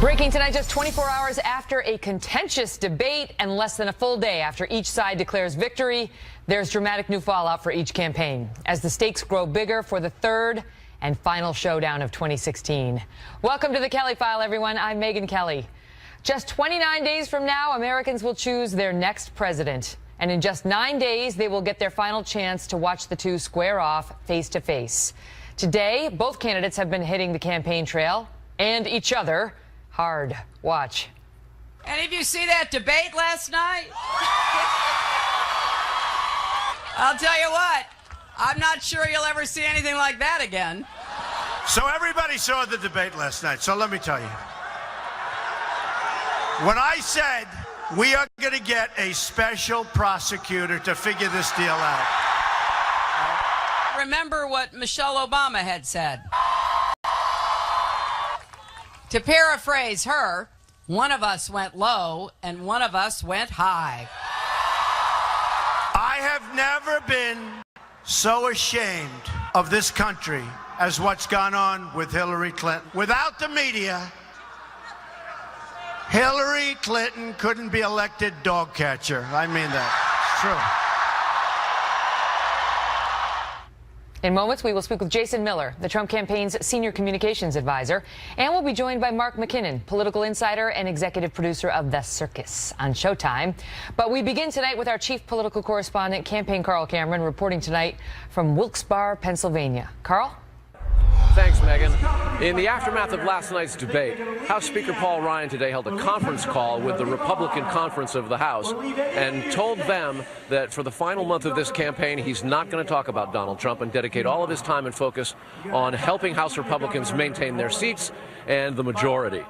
Breaking tonight, just 24 hours after a contentious debate and less than a full day after each side declares victory, there's dramatic new fallout for each campaign as the stakes grow bigger for the third and final showdown of 2016. Welcome to the Kelly File, everyone. I'm Megyn Kelly. Just 29 days from now, Americans will choose their next president. And in just 9 days, they will get their final chance to watch the two square off face to face. Today, both candidates have been hitting the campaign trail and each other hard. Watch. Any of you see that debate last night? I'll tell you what, I'm not sure you'll ever see anything like that again. So everybody saw the debate last night, so let me tell you. When I said we are going to get a special prosecutor to figure this deal out. Remember what Michelle Obama had said. To paraphrase her, one of us went low and one of us went high. I have never been so ashamed of this country as what's gone on with Hillary Clinton. Without the media, Hillary Clinton couldn't be elected dog catcher. I mean that. It's true. In moments, we will speak with Jason Miller, the Trump campaign's senior communications advisor, and we'll be joined by Mark McKinnon, political insider and executive producer of The Circus on Showtime. But we begin tonight with our chief political correspondent, campaign Carl Cameron, reporting tonight from Wilkes-Barre, Pennsylvania. Carl? Thanks, Megyn. In the aftermath of last night's debate, House Speaker Paul Ryan today held a conference call with the Republican conference of the House and told them that for the final month of this campaign, he's not going to talk about Donald Trump and dedicate all of his time and focus on helping House Republicans maintain their seats and the majority.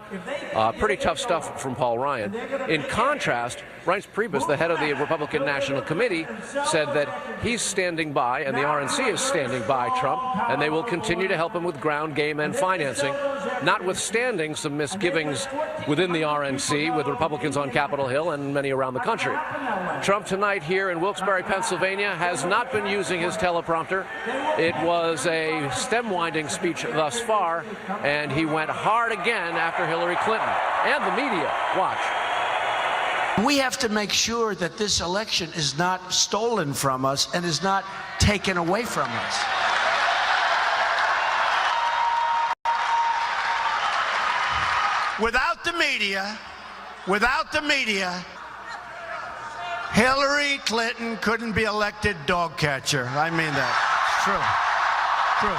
Pretty tough stuff from Paul Ryan. In contrast, Reince Priebus, the head of the Republican National Committee, said that he's standing by and the RNC is standing by Trump, and they will continue to help him with ground game and financing, notwithstanding some misgivings within the RNC with Republicans on Capitol Hill and many around the country. Trump tonight here in Wilkes-Barre, Pennsylvania, has not been using his teleprompter. It was a stem-winding speech thus far, and he went hard again after Hillary Clinton and the media. Watch. We have to make sure that this election is not stolen from us and is not taken away from us. Without the media, Hillary Clinton couldn't be elected dog catcher. I mean that. It's true. True.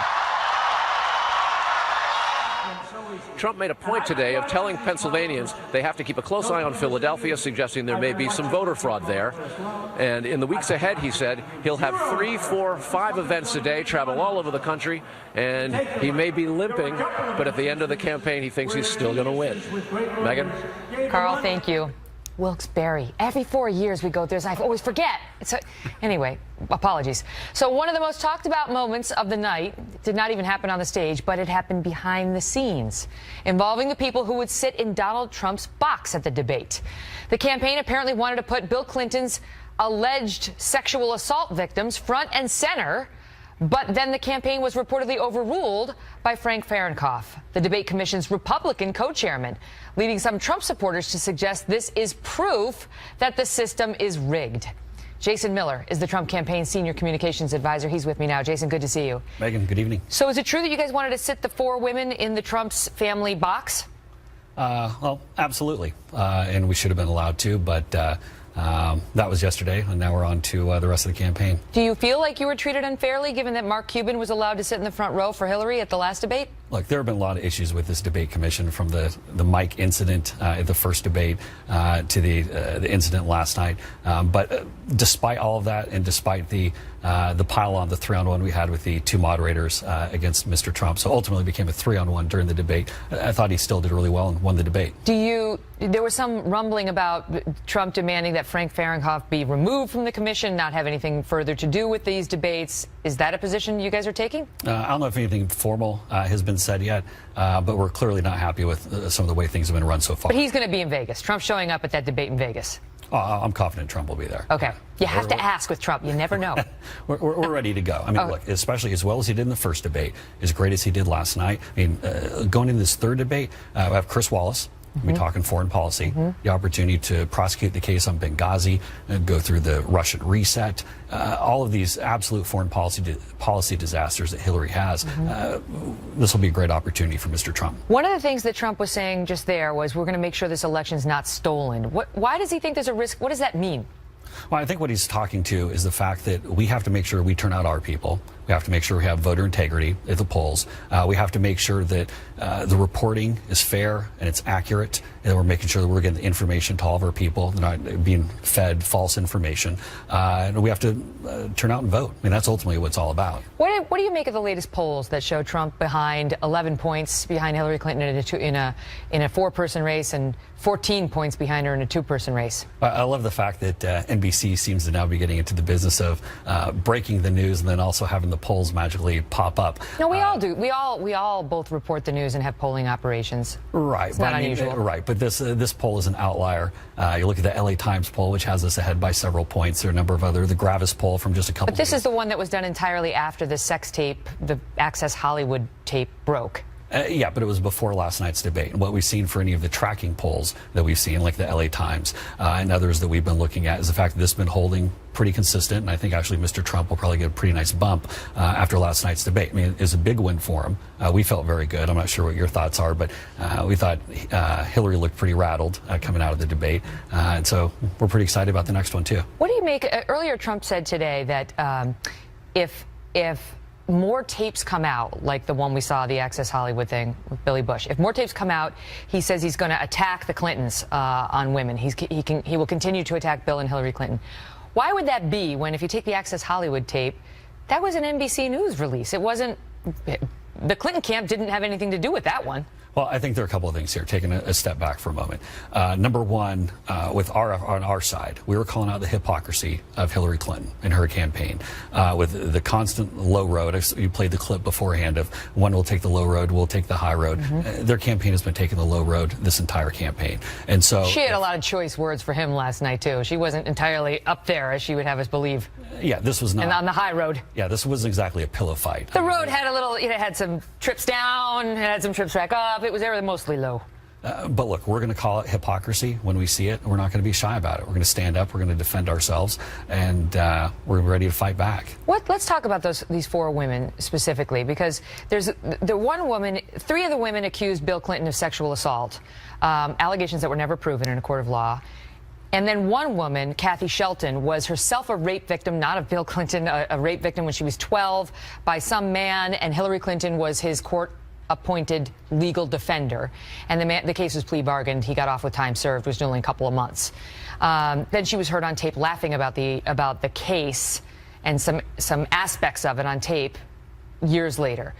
Trump made a point today of telling Pennsylvanians they have to keep a close eye on Philadelphia, suggesting there may be some voter fraud there. And in the weeks ahead, he said, he'll have 3, 4, 5 events a day, travel all over the country, and he may be limping, but at the end of the campaign, he thinks he's still going to win. Megyn? Carl, thank you. Wilkes-Barre. Every 4 years we go there. I always forget. Anyway, apologies. So one of the most talked about moments of the night did not even happen on the stage, but it happened behind the scenes, involving the people who would sit in Donald Trump's box at the debate. The campaign apparently wanted to put Bill Clinton's alleged sexual assault victims front and center, but then the campaign was reportedly overruled by Frank Fahrenkopf, the debate commission's Republican co-chairman, leading some Trump supporters to suggest this is proof that the system is rigged. Jason Miller is the Trump campaign's senior communications advisor. He's with me now. Jason, good to see you. Megyn, good evening. So is it true that you guys wanted to sit the 4 women in the Trump's family box? Well, absolutely. And we should have been allowed to, but that was yesterday, and now we're on to the rest of the campaign. Do you feel like you were treated unfairly, given that Mark Cuban was allowed to sit in the front row for Hillary at the last debate? Look, there have been a lot of issues with this debate commission, from the mic incident at the first debate to the incident last night. But despite all of that, and despite the pile-on, the 3-on-1 we had with the 2 moderators against Mr. Trump, so ultimately became a 3-on-1 during the debate. I thought he still did really well and won the debate. There was some rumbling about Trump demanding that Frank Fahrenkopf be removed from the commission, not have anything further to do with these debates. Is that a position you guys are taking? I don't know if anything formal has been said yet, but we're clearly not happy with some of the way things have been run so far. But he's going to be in Vegas. Trump's showing up at that debate in Vegas. I'm confident Trump will be there. Okay. You have to ask with Trump. You never know. we're ready to go. I mean, look, especially as well as he did in the first debate, as great as he did last night. I mean, going into this third debate, we have Chris Wallace, We're talking foreign policy, the opportunity to prosecute the case on Benghazi, and go through the Russian reset, all of these absolute foreign policy disasters that Hillary has. This will be a great opportunity for Mr. Trump. One of the things that Trump was saying just there was, we're going to make sure this election is not stolen. Why does he think there's a risk? What does that mean? Well, I think what he's talking to is the fact that we have to make sure we turn out our people. We have to make sure we have voter integrity at the polls. We have to make sure that the reporting is fair and it's accurate, and we're making sure that we're getting the information to all of our people. They're not being fed false information. And we have to turn out and vote. I mean, that's ultimately what it's all about. What do you make of the latest polls that show Trump behind 11 points behind Hillary Clinton in a four-person race and 14 points behind her in a two-person race? I love the fact that NBC seems to now be getting into the business of breaking the news and then also having the polls magically pop up. No, we all do. We all both report the news and have polling operations. Right. It's not unusual. Right. But this poll is an outlier. You look at the LA Times poll, which has us ahead by several points. There are a number of other, the Gravis poll from just a couple. But this is the one that was done entirely after the sex tape, the Access Hollywood tape, broke. Yeah, but it was before last night's debate. And what we've seen for any of the tracking polls that we've seen, like the LA Times and others that we've been looking at, is the fact that this has been holding pretty consistent. And I think actually Mr. Trump will probably get a pretty nice bump after last night's debate. I mean, it was a big win for him. We felt very good. I'm not sure what your thoughts are, but we thought Hillary looked pretty rattled coming out of the debate. And so we're pretty excited about the next one, too. What do you make? Earlier, Trump said today that if more tapes come out, like the one we saw, the Access Hollywood thing with Billy Bush, if more tapes come out, he says he's going to attack the Clintons on women. He will continue to attack Bill and Hillary Clinton. Why would that be when, if you take the Access Hollywood tape, that was an NBC News release? It wasn't. The Clinton camp didn't have anything to do with that one. Well, I think there are a couple of things here, taking a step back for a moment. Number one, on our side, we were calling out the hypocrisy of Hillary Clinton and her campaign with the constant low road. You played the clip beforehand of one will take the low road, we'll take the high road. Their campaign has been taking the low road this entire campaign. And so she had a lot of choice words for him last night, too. She wasn't entirely up there, as she would have us believe. Yeah, this was not. And on the high road. Yeah, this wasn't exactly a pillow fight. The road had a little, it had some trips down, it had some trips back up. It was there mostly low. But look, we're going to call it hypocrisy when we see it. And we're not going to be shy about it. We're going to stand up. We're going to defend ourselves, and we're ready to fight back. Let's talk about these four women specifically, because there's the one woman. Three of the women accused Bill Clinton of sexual assault, allegations that were never proven in a court of law. And then one woman, Kathy Shelton, was herself a rape victim, not of Bill Clinton, a rape victim when she was 12 by some man, and Hillary Clinton was his court-appointed legal defender. And the case was plea bargained. He got off with time served, which was only a couple of months. Then she was heard on tape laughing about the case and some aspects of it on tape years later.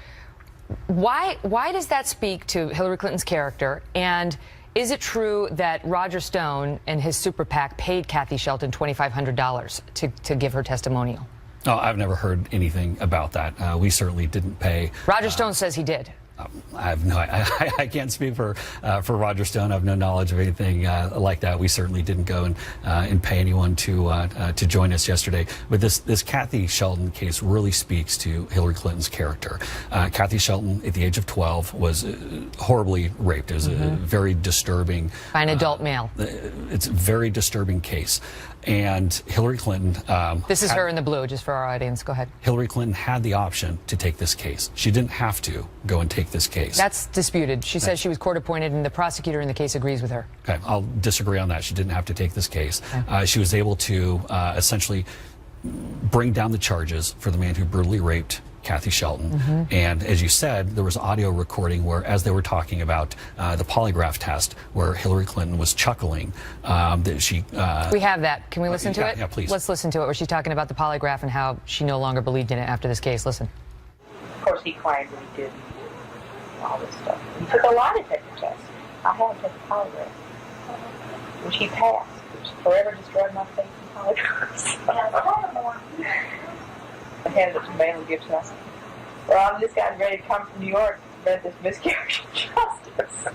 Why does that speak to Hillary Clinton's character? And is it true that Roger Stone and his super PAC paid Kathy Shelton $2,500 to give her testimonial? No, I've never heard anything about that. We certainly didn't pay. Roger Stone says he did. I can't speak for Roger Stone. I have no knowledge of anything like that. We certainly didn't go and pay anyone to join us yesterday. But this Kathy Shelton case really speaks to Hillary Clinton's character. Kathy Shelton, at the age of 12, was horribly raped. It was a very disturbing by an adult male. It's a very disturbing case. And Hillary Clinton... this is her in the blue, just for our audience. Go ahead. Hillary Clinton had the option to take this case. She didn't have to go and take this case. That's disputed. She says she was court appointed, and the prosecutor in the case agrees with her. Okay, I'll disagree on that. She didn't have to take this case. Okay. She was able to essentially bring down the charges for the man who brutally raped Kathy Shelton. And as you said, there was audio recording where, as they were talking about the polygraph test, where Hillary Clinton was chuckling that she... we have that. Can we listen to it? Yeah, please. Let's listen to it, where she's talking about the polygraph and how she no longer believed in it after this case. Listen. Of course, he claimed that he did all this stuff. He took a lie detector test. I had to take a polygraph, which he passed, which forever destroyed my faith in polygraphs. I handed it to Maylin Gibson. I said, well, this guy's ready to come from New York to prevent this miscarriage of justice.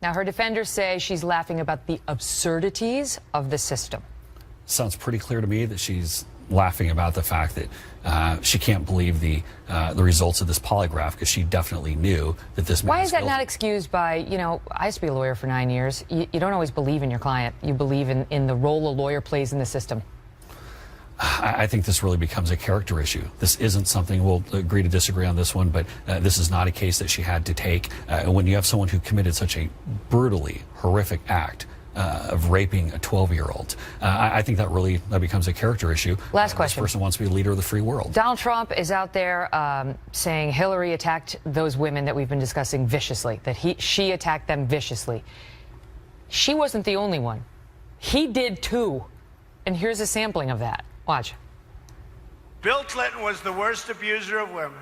Now, her defenders say she's laughing about the absurdities of the system. Sounds pretty clear to me that she's laughing about the fact that she can't believe the results of this polygraph because she definitely knew that this man Why was is that guilty. not excused by, you know, I used to be a lawyer for 9 years. You don't always believe in your client. You believe in the role a lawyer plays in the system. I think this really becomes a character issue. This isn't something, we'll agree to disagree on this one, but this is not a case that she had to take. When you have someone who committed such a brutally horrific act of raping a 12-year-old, I think that becomes a character issue. Last question. This person wants to be a leader of the free world. Donald Trump is out there saying Hillary attacked those women that we've been discussing viciously, that she attacked them viciously. She wasn't the only one. He did too. And here's a sampling of that. Watch. Bill Clinton was the worst abuser of women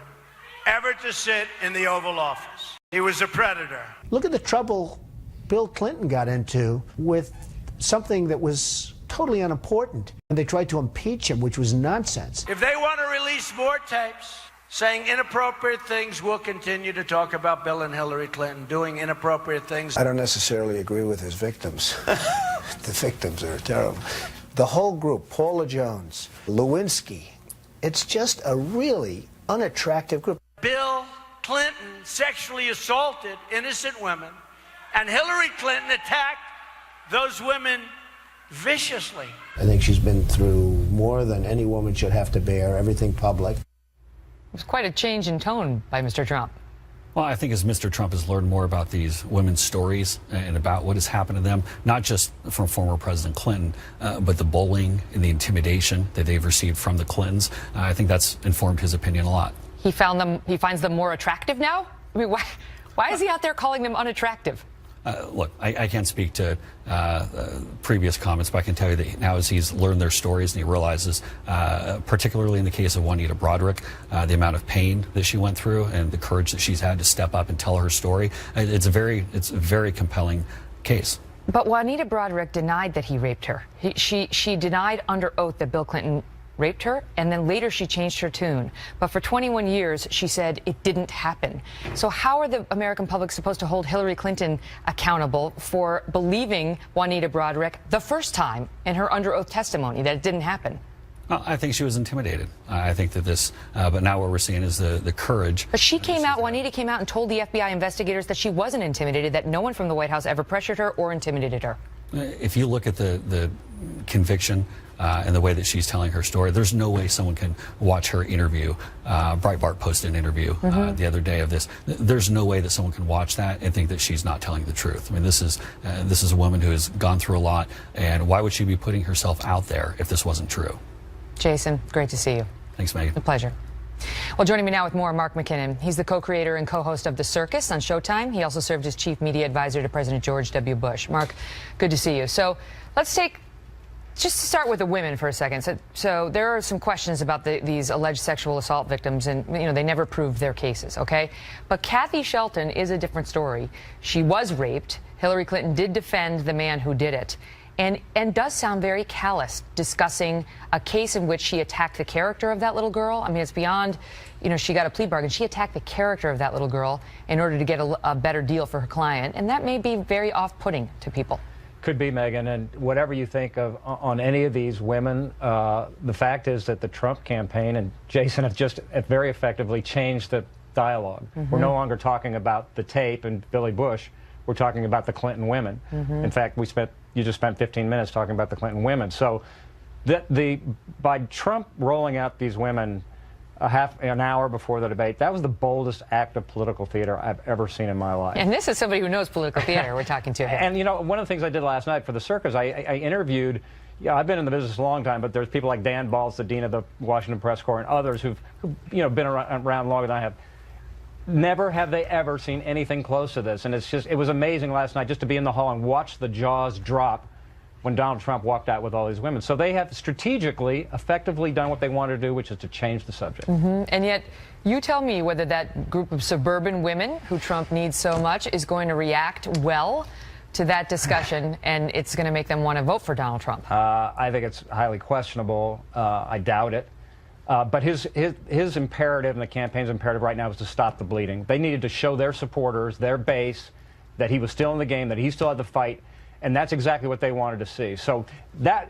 ever to sit in the Oval Office. He was a predator. Look at the trouble Bill Clinton got into with something that was totally unimportant. And they tried to impeach him, which was nonsense. If they want to release more tapes saying inappropriate things, we'll continue to talk about Bill and Hillary Clinton doing inappropriate things. I don't necessarily agree with his victims. The victims are terrible. The whole group, Paula Jones, Lewinsky, it's just a really unattractive group. Bill Clinton sexually assaulted innocent women, and Hillary Clinton attacked those women viciously. I think she's been through more than any woman should have to bear, everything public. It was quite a change in tone by Mr. Trump. Well, I think as Mr. Trump has learned more about these women's stories and about what has happened to them, not just from former President Clinton, but the bullying and the intimidation that they've received from the Clintons, I think that's informed his opinion a lot. He finds them more attractive now? I mean, why is he out there calling them unattractive? Look, I can't speak to previous comments, but I can tell you that now as he's learned their stories and he realizes, particularly in the case of Juanita Broaddrick, the amount of pain that she went through and the courage that she's had to step up and tell her story, it's a very compelling case. But Juanita Broaddrick denied that he raped her. She denied under oath that Bill Clinton raped her, and then later she changed her tune. But for 21 years, she said it didn't happen. So how are the American public supposed to hold Hillary Clinton accountable for believing Juanita Broaddrick the first time in her under oath testimony that it didn't happen? Well, I think she was intimidated. I think that this, but now what we're seeing is the courage. But Juanita came out and told the FBI investigators that she wasn't intimidated, that no one from the White House ever pressured her or intimidated her. If you look at the conviction and the way that she's telling her story, there's no way someone can watch her interview. Breitbart posted an interview the other day of this. There's no way that someone can watch that and think that she's not telling the truth. I mean, this is a woman who has gone through a lot, and why would she be putting herself out there if this wasn't true? Jason, great to see you. Thanks, Megyn. A pleasure. Well, joining me now with more, Mark McKinnon. He's the co-creator and co-host of The Circus on Showtime. He also served as chief media advisor to President George W. Bush. Mark, good to see you. So let's just to start with the women for a second. So there are some questions about these alleged sexual assault victims, and they never proved their cases, okay? But Kathy Shelton is a different story. She was raped. Hillary Clinton did defend the man who did it. And does sound very callous, discussing a case in which she attacked the character of that little girl. I mean, it's beyond, she got a plea bargain. She attacked the character of that little girl in order to get a better deal for her client. And that may be very off-putting to people. Could be, Megyn, and whatever you think of on any of these women, the fact is that the Trump campaign and Jason have just very effectively changed the dialogue. We're no longer talking about the tape and Billy Bush. We're talking about the Clinton women. In fact, you just spent 15 minutes talking about the Clinton women. So by Trump rolling out these women an hour before the debate, that was the boldest act of political theater I've ever seen in my life. And this is somebody who knows political theater we're talking to here. And one of the things I did last night for the circus, I interviewed, I've been in the business a long time, but there's people like Dan Balz, the dean of the Washington Press Corps, and others who've been around longer than I have. Never have they ever seen anything close to this. And it was amazing last night just to be in the hall and watch the jaws drop when Donald Trump walked out with all these women. So they have strategically, effectively done what they wanted to do, which is to change the subject. And yet, you tell me whether that group of suburban women who Trump needs so much is going to react well to that discussion, and it's going to make them want to vote for Donald Trump. I think it's highly questionable. I doubt it. But his imperative and the campaign's imperative right now is to stop the bleeding. They needed to show their supporters, their base, that he was still in the game, that he still had the fight. And that's exactly what they wanted to see. So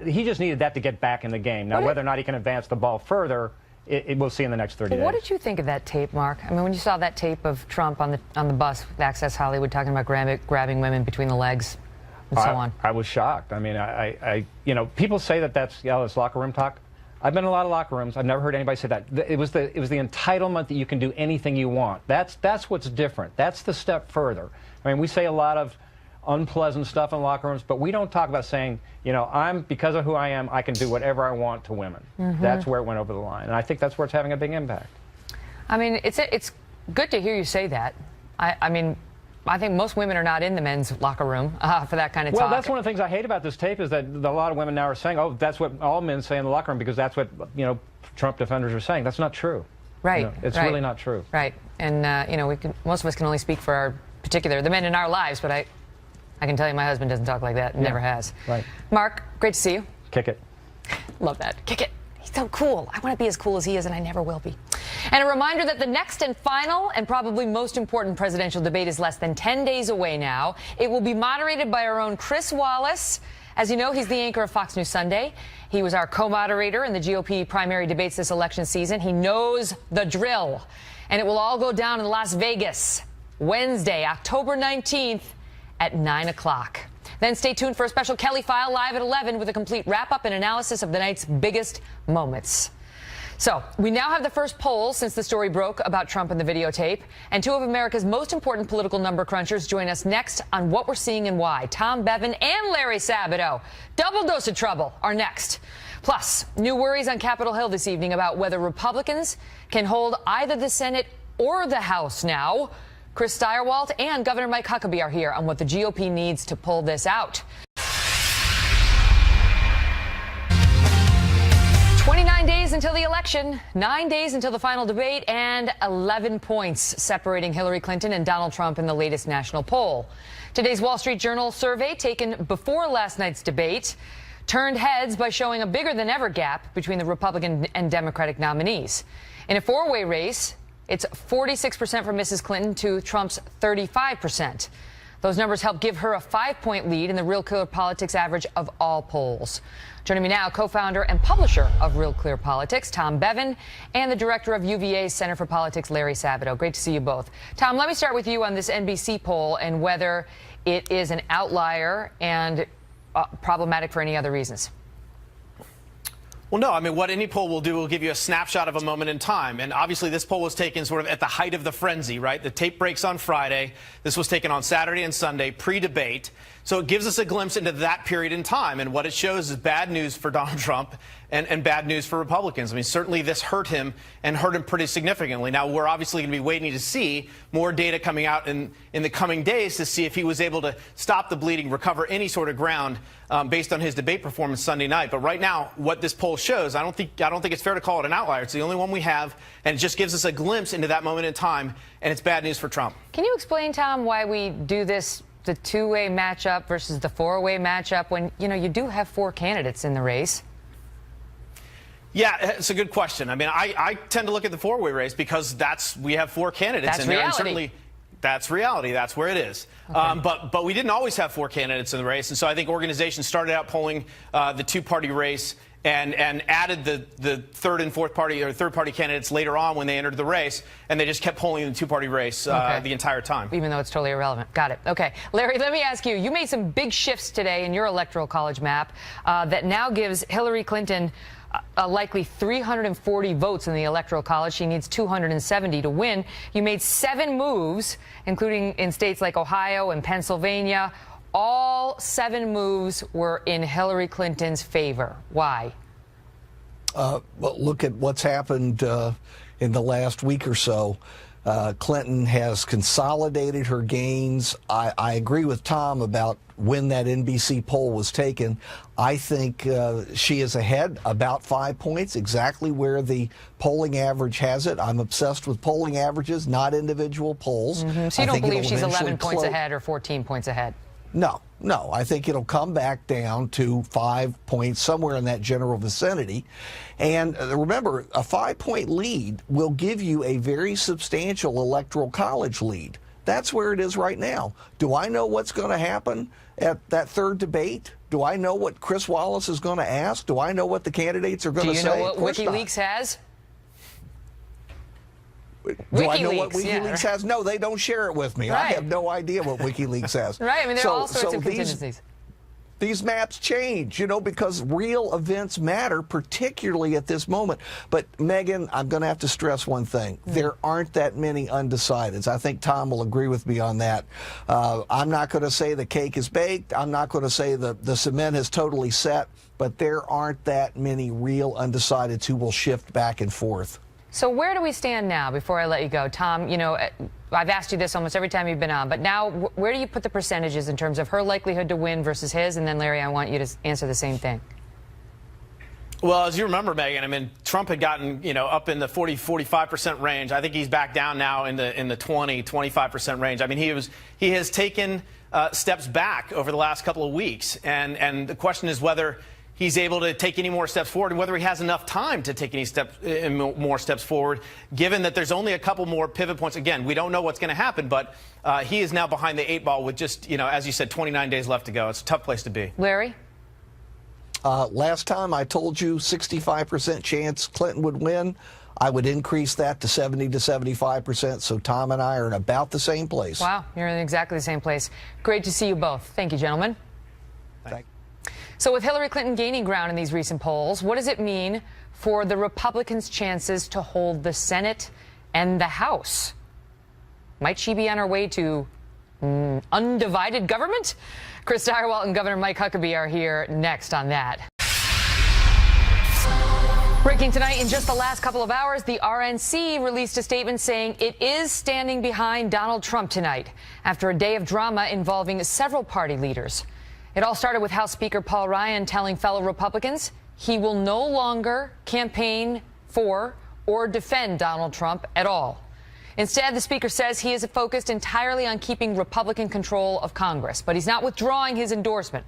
he just needed that to get back in the game. Now, whether or not he can advance the ball further, we'll see in the next 30 days. What did you think of that tape, Mark? I mean, when you saw that tape of Trump on the bus with Access Hollywood talking about grabbing women between the legs and so on. I was shocked. I mean, you know, people say that's locker room talk. I've been in a lot of locker rooms. I've never heard anybody say that. It was the entitlement that you can do anything you want. That's what's different. That's the step further. I mean, we say a lot of unpleasant stuff in locker rooms, but we don't talk about saying, you know, because of who I am, I can do whatever I want to women. That's where it went over the line, and I think that's where it's having a big impact. I mean, it's good to hear you say that. I mean, I think most women are not in the men's locker room for that kind of talk. Well, that's one of the things I hate about this tape is that a lot of women now are saying, oh, that's what all men say in the locker room because that's what, you know, Trump defenders are saying. That's not true. Right. You know, it's really not true. Right. And, you know, most of us can only speak for the men in our lives, but I can tell you my husband doesn't talk like that. Never has. Right. Mark, great to see you. Kick it. Love that. Kick it. He's so cool. I want to be as cool as he is, and I never will be. And a reminder that the next and final and probably most important presidential debate is less than 10 days away now. It will be moderated by our own Chris Wallace. As you know, he's the anchor of Fox News Sunday. He was our co-moderator in the GOP primary debates this election season. He knows the drill. And it will all go down in Las Vegas, Wednesday, October 19th at 9 o'clock. Then stay tuned for a special Kelly File live at 11 with a complete wrap-up and analysis of the night's biggest moments. So we now have the first poll since the story broke about Trump and the videotape. And two of America's most important political number crunchers join us next on what we're seeing and why. Tom Bevan and Larry Sabato. Double dose of trouble are next. Plus, new worries on Capitol Hill this evening about whether Republicans can hold either the Senate or the House now. Chris Steyerwalt and Governor Mike Huckabee are here on what the GOP needs to pull this out. 29 days until the election, 9 days until the final debate, and 11 points separating Hillary Clinton and Donald Trump in the latest national poll. Today's Wall Street Journal survey, taken before last night's debate, turned heads by showing a bigger than ever gap between the Republican and Democratic nominees. In a four-way race, it's 46% for Mrs. Clinton to Trump's 35%. Those numbers help give her a 5-point lead in the Real Clear Politics average of all polls. Joining me now, co-founder and publisher of Real Clear Politics, Tom Bevan, and the director of UVA's Center for Politics, Larry Sabato. Great to see you both. Tom, let me start with you on this NBC poll and whether it is an outlier and problematic for any other reasons. Well, no. I mean, what any poll will do will give you a snapshot of a moment in time. And obviously, this poll was taken sort of at the height of the frenzy, right? The tape breaks on Friday. This was taken on Saturday and Sunday, pre-debate. So it gives us a glimpse into that period in time. And what it shows is bad news for Donald Trump and bad news for Republicans. I mean, certainly this hurt him and hurt him pretty significantly. Now, we're obviously going to be waiting to see more data coming out in the coming days to see if he was able to stop the bleeding, recover any sort of ground based on his debate performance Sunday night. But right now, what this poll shows, I don't think it's fair to call it an outlier. It's the only one we have, and it just gives us a glimpse into that moment in time, and it's bad news for Trump. Can you explain, Tom, why we do this, the two-way matchup versus the four-way matchup, when, you know, you do have four candidates in the race? Yeah, it's a good question. I mean, I tend to look at the four-way race because we have four candidates in there. Reality. And certainly that's reality. That's where it is. Okay. But we didn't always have four candidates in the race. And so I think organizations started out polling the two-party race and added the third and fourth party or third-party candidates later on when they entered the race. And they just kept polling the two-party race the entire time. Even though it's totally irrelevant. Got it. Okay. Larry, let me ask you. You made some big shifts today in your electoral college map that now gives Hillary Clinton a likely 340 votes in the Electoral College. She needs 270 to win. You made 7 moves, including in states like Ohio and Pennsylvania. All 7 moves were in Hillary Clinton's favor. Why? Well, look at what's happened in the last week or so. Clinton has consolidated her gains. I agree with Tom about when that NBC poll was taken. I think she is ahead about 5 points, exactly where the polling average has it. I'm obsessed with polling averages, not individual polls. So you don't believe she's 11 points ahead or 14 points ahead? No. I think it'll come back down to 5 points, somewhere in that general vicinity. And remember, a 5-point lead will give you a very substantial electoral college lead. That's where it is right now. Do I know what's going to happen at that third debate? Do I know what Chris Wallace is going to ask? Do I know what the candidates are going to say? Do you know what WikiLeaks has? Do I know what WikiLeaks has? No, they don't share it with me. Right. I have no idea what WikiLeaks has. Right, I mean, there are all sorts of contingencies. These maps change, because real events matter, particularly at this moment. But, Megyn, I'm going to have to stress one thing. There aren't that many undecideds. I think Tom will agree with me on that. I'm not going to say the cake is baked. I'm not going to say the cement is totally set. But there aren't that many real undecideds who will shift back and forth. So where do we stand now, before I let you go? Tom, I've asked you this almost every time you've been on, but now where do you put the percentages in terms of her likelihood to win versus his? And then, Larry, I want you to answer the same thing. Well, as you remember, Megyn, I mean, Trump had gotten, up in the 40-45% range. I think he's back down now in the 20-25% range. I mean, he has taken steps back over the last couple of weeks. And the question is whether he's able to take any more steps forward and whether he has enough time to take more steps forward, given that there's only a couple more pivot points. Again, we don't know what's going to happen, but he is now behind the 8 ball with just, as you said, 29 days left to go. It's a tough place to be. Larry? Last time I told you 65% chance Clinton would win. I would increase that to 70 to 75%. So Tom and I are in about the same place. Wow, you're in exactly the same place. Great to see you both. Thank you, gentlemen. Thank you. So with Hillary Clinton gaining ground in these recent polls, what does it mean for the Republicans' chances to hold the Senate and the House? Might she be on her way to undivided government? Chris Stirewalt and Governor Mike Huckabee are here next on that. Breaking tonight, in just the last couple of hours, the RNC released a statement saying it is standing behind Donald Trump tonight after a day of drama involving several party leaders. It all started with House Speaker Paul Ryan telling fellow Republicans he will no longer campaign for or defend Donald Trump at all. Instead, the speaker says he is focused entirely on keeping Republican control of Congress, but he's not withdrawing his endorsement.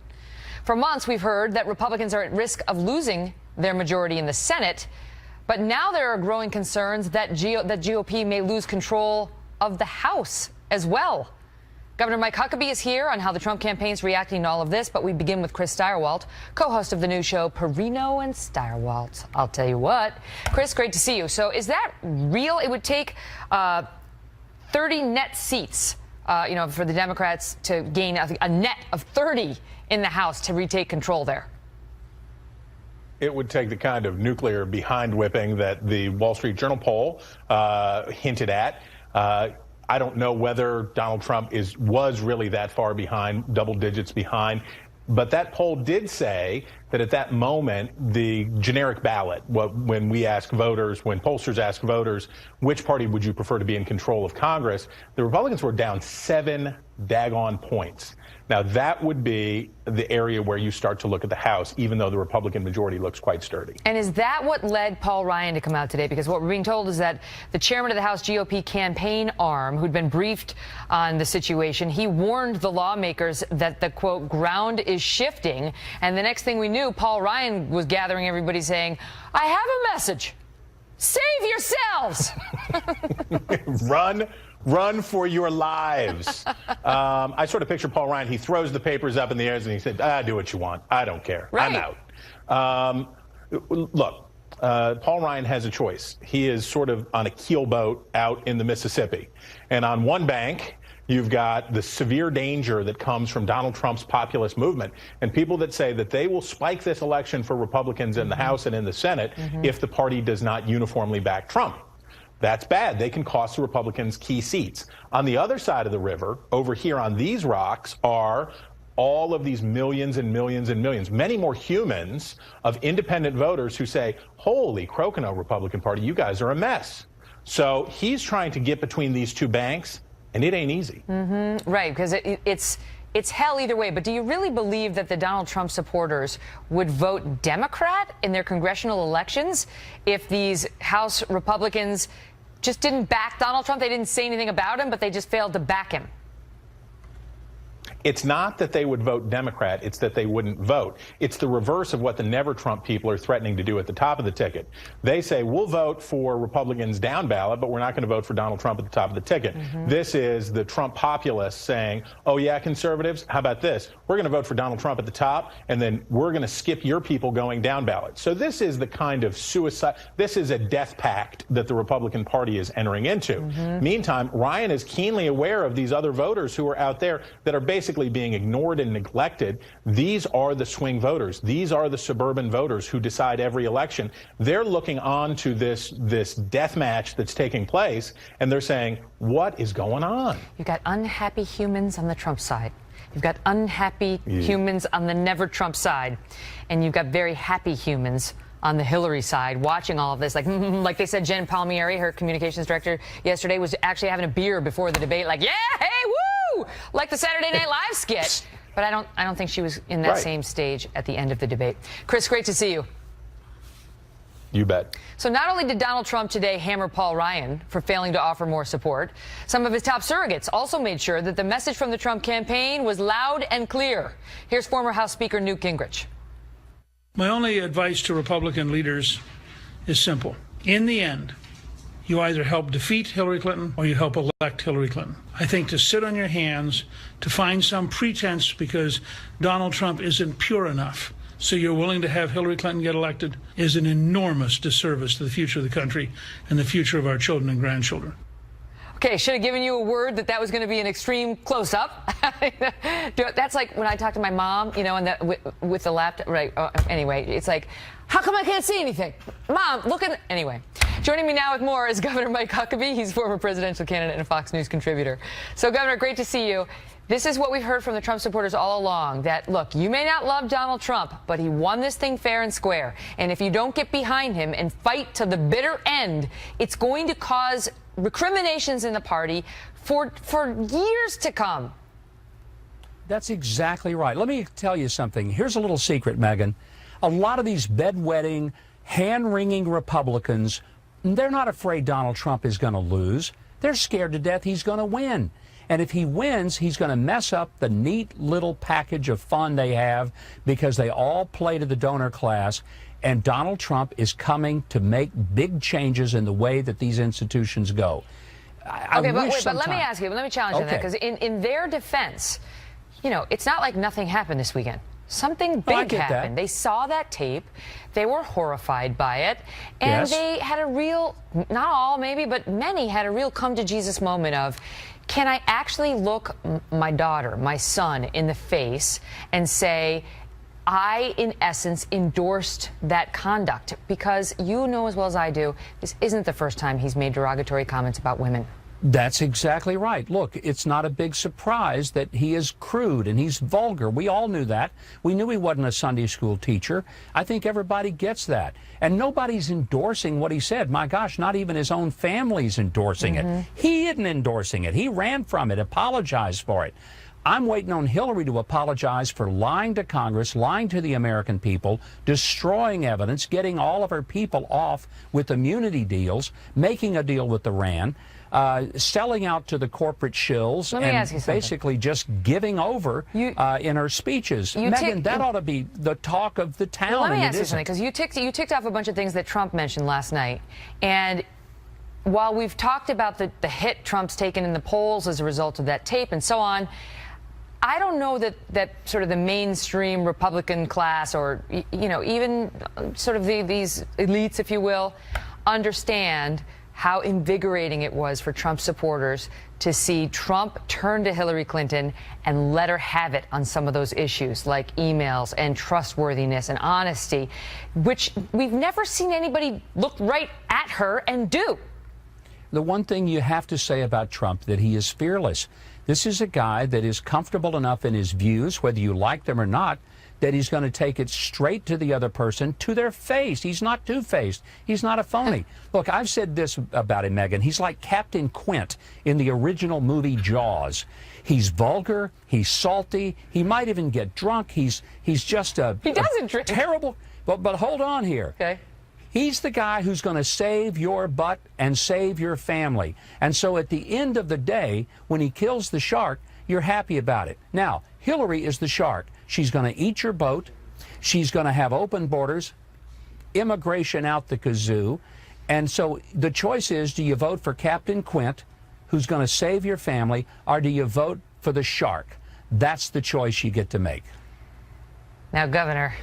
For months, we've heard that Republicans are at risk of losing their majority in the Senate, but now there are growing concerns that GOP may lose control of the House as well. Governor Mike Huckabee is here on how the Trump campaign is reacting to all of this, but we begin with Chris Stirewalt, co-host of the new show Perino and Stirewalt. I'll tell you what. Chris, great to see you. So is that real? It would take 30 net seats, for the Democrats to gain a net of 30 in the House to retake control there. It would take the kind of nuclear behind whipping that the Wall Street Journal poll hinted at. I don't know whether Donald Trump was really that far behind, double digits behind. But that poll did say that at that moment, the generic ballot, when we ask voters, when pollsters ask voters, which party would you prefer to be in control of Congress, the Republicans were down 7 daggone points. Now, that would be the area where you start to look at the House, even though the Republican majority looks quite sturdy. And is that what led Paul Ryan to come out today? Because what we're being told is that the chairman of the House GOP campaign arm, who'd been briefed on the situation, he warned the lawmakers that the, quote, ground is shifting. And the next thing we knew, Paul Ryan was gathering everybody saying, I have a message. Save yourselves. Run for your lives. I sort of picture Paul Ryan. He throws the papers up in the air and he said, do what you want. I don't care. Right. I'm out. Look, Paul Ryan has a choice. He is sort of on a keelboat out in the Mississippi. And on one bank, you've got the severe danger that comes from Donald Trump's populist movement and people that say that they will spike this election for Republicans in the House and in the Senate if the party does not uniformly back Trump. That's bad. They can cost the Republicans key seats. On the other side of the river, over here on these rocks, are all of these millions and millions and millions, many more humans of independent voters who say, holy crokinole, Republican Party, you guys are a mess. So he's trying to get between these two banks, and it ain't easy. Right, because it's hell either way. But do you really believe that the Donald Trump supporters would vote Democrat in their congressional elections if these House Republicans just didn't back Donald Trump? They didn't say anything about him, but they just failed to back him. It's not that they would vote Democrat, it's that they wouldn't vote. It's the reverse of what the Never Trump people are threatening to do at the top of the ticket. They say, we'll vote for Republicans down ballot, but we're not going to vote for Donald Trump at the top of the ticket. This is the Trump populists saying, oh yeah, conservatives, how about this? We're going to vote for Donald Trump at the top, and then we're going to skip your people going down ballot. So this is the kind of suicide, this is a death pact that the Republican Party is entering into. Meantime, Ryan is keenly aware of these other voters who are out there that are basically being ignored and neglected. These are the swing voters. These are the suburban voters who decide every election. They're looking on to this death match that's taking place, and they're saying, what is going on? You've got unhappy humans on the Trump side. You've got unhappy humans on the Never Trump side. And you've got very happy humans on the Hillary side watching all of this. Like they said, Jen Palmieri, her communications director yesterday, was actually having a beer before the debate. Like, yeah, hey, woo! Like the Saturday Night Live skit. But I don't think she was in that same stage at the end of the debate. Chris, great to see you. You bet. So not only did Donald Trump today hammer Paul Ryan for failing to offer more support, some of his top surrogates also made sure that the message from the Trump campaign was loud and clear. Here's former House Speaker Newt Gingrich. My only advice to Republican leaders is simple. In the end, you either help defeat Hillary Clinton or you help elect Hillary Clinton. I think to sit on your hands, to find some pretense because Donald Trump isn't pure enough, so you're willing to have Hillary Clinton get elected, is an enormous disservice to the future of the country and the future of our children and grandchildren. Okay, should have given you a word that was going to be an extreme close-up. That's like when I talk to my mom, you know, and with the laptop. Right. Anyway, it's like, how come I can't see anything? Mom, look at. Anyway, joining me now with more is Governor Mike Huckabee. He's former presidential candidate and a Fox News contributor. So, Governor, great to see you. This is what we've heard from the Trump supporters all along, that, look, you may not love Donald Trump, but he won this thing fair and square. And if you don't get behind him and fight to the bitter end, it's going to cause recriminations in the party for years to come. That's exactly right. Let me tell you something. Here's a little secret, Megyn. A lot of these bedwetting, hand-wringing Republicans, they're not afraid Donald Trump is going to lose. They're scared to death he's going to win. And if he wins, he's going to mess up the neat little package of fun they have because they all play to the donor class. And Donald Trump is coming to make big changes in the way that these institutions go. But let me ask you, let me challenge you on that, because in their defense, you know, it's not like nothing happened this weekend. Something big happened. They saw that tape. They were horrified by it. And they had a real, not all maybe, but many had a real come-to-Jesus moment of, can I actually look my daughter, my son, in the face and say, I, in essence, endorsed that conduct? Because you know as well as I do, this isn't the first time he's made derogatory comments about women. That's exactly right. Look, it's not a big surprise that he is crude and he's vulgar. We all knew that. We knew he wasn't a Sunday school teacher. I think everybody gets that. And nobody's endorsing what he said. My gosh, not even his own family's endorsing it. He isn't endorsing it. He ran from it, apologized for it. I'm waiting on Hillary to apologize for lying to Congress, lying to the American people, destroying evidence, getting all of her people off with immunity deals, making a deal with Iran, selling out to the corporate shills, and basically just giving over in her speeches. Megyn, that ought to be the talk of the town. Well, let me ask you something, because you ticked off a bunch of things that Trump mentioned last night. And while we've talked about the hit Trump's taken in the polls as a result of that tape and so on, I don't know that sort of the mainstream Republican class, or, you know, even sort of these elites, if you will, understand how invigorating it was for Trump supporters to see Trump turn to Hillary Clinton and let her have it on some of those issues like emails and trustworthiness and honesty, which we've never seen anybody look right at her and do. The one thing you have to say about Trump, that he is fearless. This is a guy that is comfortable enough in his views, whether you like them or not, that he's going to take it straight to the other person, to their face. He's not two-faced. He's not a phony. Look, I've said this about him, Megyn. He's like Captain Quint in the original movie Jaws. He's vulgar. He's salty. He might even get drunk. He's just a terrible. But hold on here. Okay. He's the guy who's going to save your butt and save your family. And so at the end of the day, when he kills the shark, you're happy about it. Now, Hillary is the shark. She's going to eat your boat. She's going to have open borders, immigration out the kazoo. And so the choice is, do you vote for Captain Quint, who's going to save your family, or do you vote for the shark? That's the choice you get to make. Now, Governor,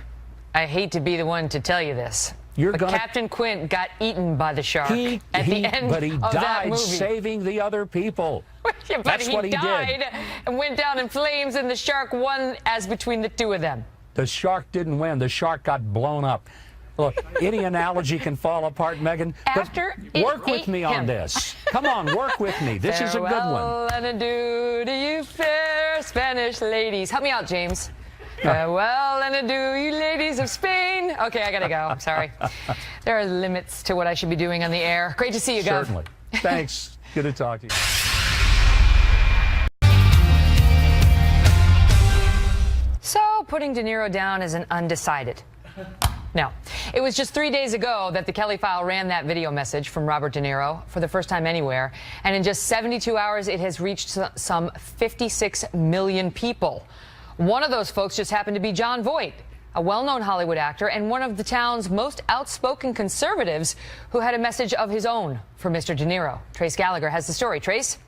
I hate to be the one to tell you this, but Captain Quint got eaten by the shark at the end but he of that died movie. saving the other people. Yeah, but That's he what he died did. and went down in flames, and the shark won as between the two of them. The shark didn't win. The shark got blown up. Look, any analogy can fall apart, Megyn. After but work with me on this. Come on, work with me. This is a good one. Farewell and adieu to you fair Spanish ladies. Help me out, James. Farewell and adieu, you ladies of Spain. Okay, I gotta go. I'm sorry. There are limits to what I should be doing on the air. Great to see you, Gov. Certainly. Thanks. Good to talk to you. So, putting De Niro down as an undecided. No. It was just 3 days ago that the Kelly file ran that video message from Robert De Niro for the first time anywhere. And in just 72 hours, it has reached some 56 million people. One of those folks just happened to be Jon Voight, a well-known Hollywood actor and one of the town's most outspoken conservatives who had a message of his own for Mr. De Niro. Trace Gallagher has the story. Trace?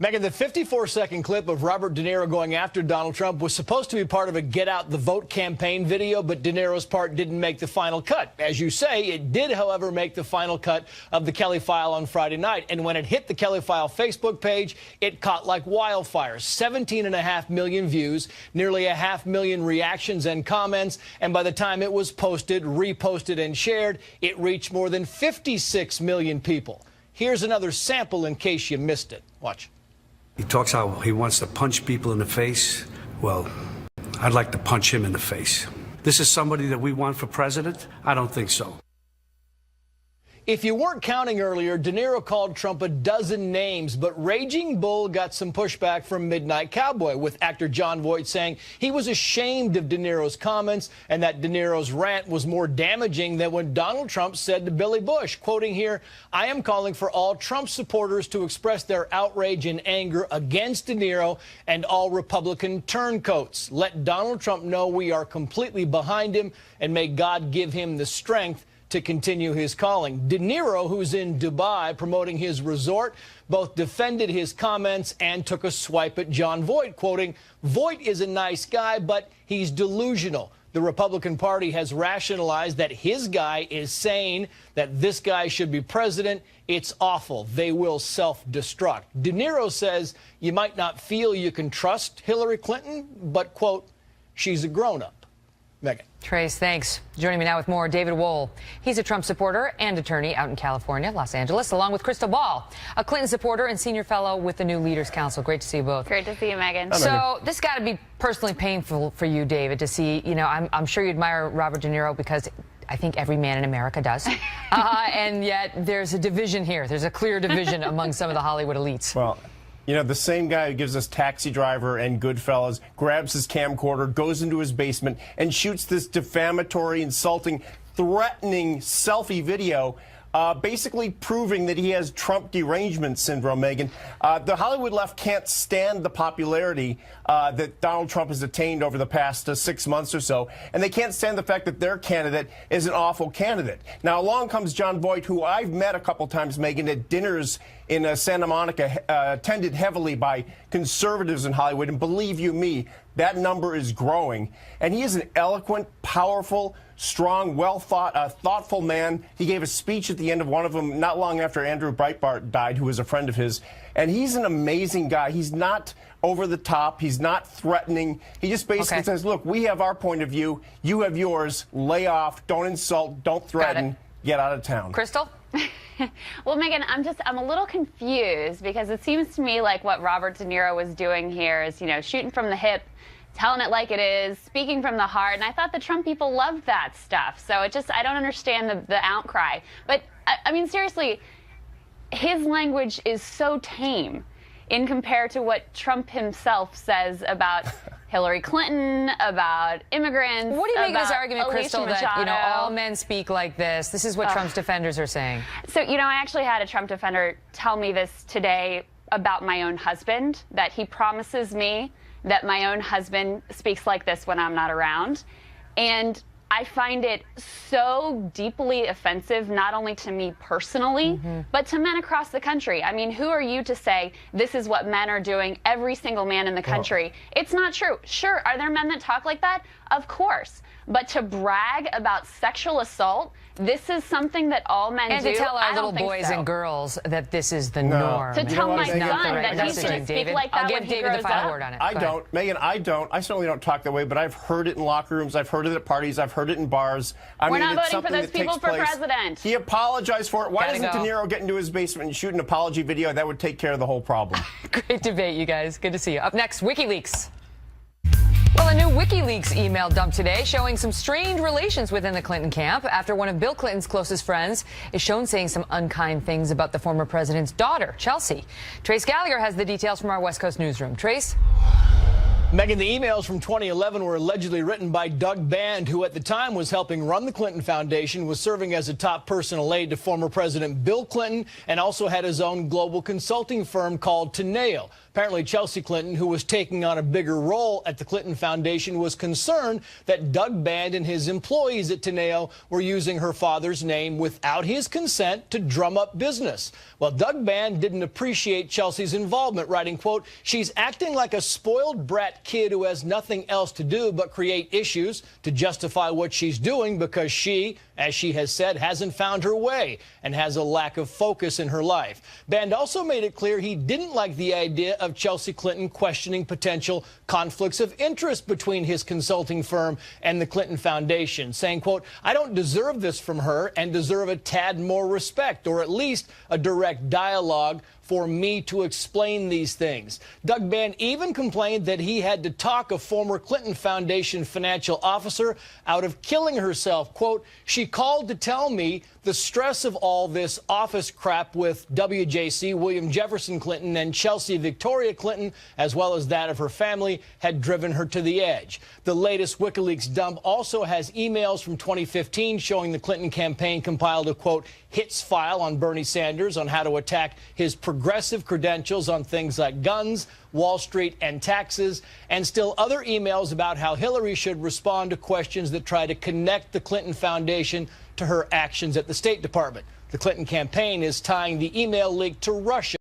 Megyn, the 54-second clip of Robert De Niro going after Donald Trump was supposed to be part of a Get Out the Vote campaign video, but De Niro's part didn't make the final cut. As you say, it did, however, make the final cut of the Kelly file on Friday night. And when it hit the Kelly file Facebook page, it caught like wildfire. 17.5 million views, nearly 500,000 reactions and comments. And by the time it was posted, reposted, and shared, it reached more than 56 million people. Here's another sample in case you missed it. Watch. He talks how he wants to punch people in the face. Well, I'd like to punch him in the face. This is somebody that we want for president? I don't think so. If you weren't counting earlier, De Niro called Trump a dozen names, but Raging Bull got some pushback from Midnight Cowboy, with actor Jon Voight saying he was ashamed of De Niro's comments and that De Niro's rant was more damaging than when Donald Trump said to Billy Bush, quoting here, "I am calling for all Trump supporters to express their outrage and anger against De Niro and all Republican turncoats. Let Donald Trump know we are completely behind him, and may God give him the strength to continue his calling." De Niro, who's in Dubai promoting his resort, both defended his comments and took a swipe at Jon Voight, quoting, "Voight is a nice guy, but he's delusional. The Republican Party has rationalized that his guy is saying that this guy should be president. It's awful. They will self-destruct." De Niro says you might not feel you can trust Hillary Clinton, but, quote, "she's a grown-up." Megyn. Trace, thanks. Joining me now with more, David Wohl. He's a Trump supporter and attorney out in California, Los Angeles, along with Crystal Ball, a Clinton supporter and senior fellow with the New Leaders Council. Great to see you both. Great to see you, Megyn. So this got to be personally painful for you, David, to see, you know, I'm sure you admire Robert De Niro because I think every man in America does. And yet there's a division here. There's a clear division among some of the Hollywood elites. Well, you know, the same guy who gives us Taxi Driver and Goodfellas grabs his camcorder, goes into his basement, and shoots this defamatory, insulting, threatening selfie video, basically proving that he has Trump derangement syndrome, Megyn. The Hollywood left can't stand the popularity that Donald Trump has attained over the past 6 months or so, and they can't stand the fact that their candidate is an awful candidate. Now, along comes Jon Voight, who I've met a couple times, Megyn, at dinners in Santa Monica, attended heavily by conservatives in Hollywood, and believe you me, that number is growing. And he is an eloquent, powerful, strong, thoughtful man. He gave a speech at the end of one of them not long after Andrew Breitbart died, who was a friend of his. And he's an amazing guy. He's not over the top. He's not threatening. He just basically says, look, we have our point of view. You have yours. Lay off. Don't insult. Don't threaten. Get out of town. Crystal? Well, Megyn, I'm a little confused because it seems to me like what Robert De Niro was doing here is, you know, shooting from the hip, telling it like it is, speaking from the heart. And I thought the Trump people loved that stuff. So I don't understand the outcry. But, I mean, seriously, his language is so tame in compared to what Trump himself says about Hillary Clinton, about immigrants. What do you make of this argument, Alicia Crystal, Machado, that, you know, all men speak like this? This is what Trump's defenders are saying. So, you know, I actually had a Trump defender tell me this today about my own husband, that he promises me that my own husband speaks like this when I'm not around. And I find it so deeply offensive, not only to me personally, but to men across the country. I mean, who are you to say this is what men are doing, every single man in the country? It's not true. Sure, are there men that talk like that? Of course. But to brag about sexual assault, this is something that all men and do. And to tell our I little don't think boys so. and girls that this is the norm. To tell my son that right he's going to speak David. like that I'll when give he David grows the final up. word on it. I don't. Megan, I don't. I certainly don't talk that way, but I've heard it in locker rooms. I've heard it at parties. I've heard it in bars. We're mean, not it's voting for something those that people takes for place. president. He apologized for it. Why Gotta doesn't go. De Niro get into his basement and shoot an apology video? That would take care of the whole problem. Great debate, you guys. Good to see you. Up next, WikiLeaks. Well, a new WikiLeaks email dumped today showing some strained relations within the Clinton camp after one of Bill Clinton's closest friends is shown saying some unkind things about the former president's daughter, Chelsea. Trace Gallagher has the details from our West Coast newsroom. Trace? Megyn, the emails from 2011 were allegedly written by Doug Band, who at the time was helping run the Clinton Foundation, was serving as a top personal aide to former President Bill Clinton, and also had his own global consulting firm called Teneo. Apparently, Chelsea Clinton, who was taking on a bigger role at the Clinton Foundation, was concerned that Doug Band and his employees at Teneo were using her father's name without his consent to drum up business. Well, Doug Band didn't appreciate Chelsea's involvement, writing, quote, "She's acting like a spoiled brat kid who has nothing else to do but create issues to justify what she's doing because she, as she has said, hasn't found her way and has a lack of focus in her life." Band also made it clear he didn't like the idea of Chelsea Clinton questioning potential conflicts of interest between his consulting firm and the Clinton Foundation, saying, quote, "I don't deserve this from her and deserve a tad more respect, or at least a direct dialogue for me to explain these things." Doug Band even complained that he had to talk a former Clinton Foundation financial officer out of killing herself. Quote, "She called to tell me the stress of all this office crap with WJC, William Jefferson Clinton, and Chelsea Victoria Clinton, as well as that of her family, had driven her to the edge." The latest WikiLeaks dump also has emails from 2015 showing the Clinton campaign compiled a, quote, hits file on Bernie Sanders on how to attack his progressive credentials on things like guns, Wall Street, and taxes, and still other emails about how Hillary should respond to questions that try to connect the Clinton Foundation to her actions at the State Department. The Clinton campaign is tying the email leak to Russia.